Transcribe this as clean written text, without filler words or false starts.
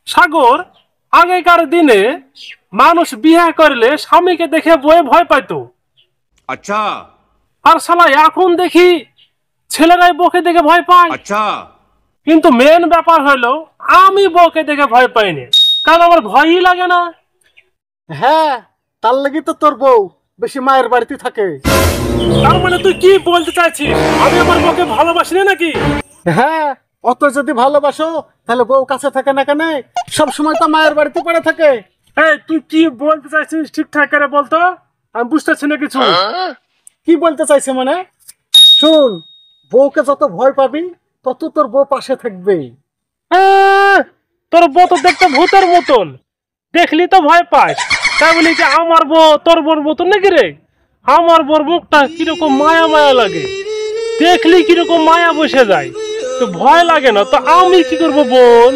সাগর, আগেকার দিনে মানুষ বিয়ে করলে স্বামীকে দেখে বয়ে ভয় পাইতো। अच्छा আর শালা এখন দেখি ছেলেরাই বউকে দেখে ভয় পায়। अच्छा কিন্তু মেন ব্যাপার হলো আমি বউকে দেখে ভয় পাইনি, কারণ আমার ভয়ই লাগে না। হ্যাঁ, তার লাগি তো তোর বউ বেশি মায়ের বাড়িতে থাকে। তার মানে তুই কি বলতে চাইছিস, আমি আমার বউকে ভালোবাসি না নাকি? হ্যাঁ, অত যদি ভালোবাসো তাহলে বউ কাছে থাকে না কেন? সব সময় তো মায়ের বাড়িতে পড়ে থাকে। এই তুই কি বলতে চাইছিস ঠিকঠাক করে বলতো, আমি বুঝতেছি না কিছু। কি বলতে চাইছে মানে? শুন, বউকে যত ভয় পাবি তত তোর বউ পাশে থাকবে। তোর বউ তো দেখতে ভূতের মতন, দেখলি তো ভয় পাস। তাই বলি যে আমার বউ তোর বউর মতন নাকি রে? আমার বউর মুখটা কিরকম মায়া মায়া লাগে, দেখলি কিরকম মায়া বসে যায়, তো ভয় লাগে না? তো আমি কি করবো বল?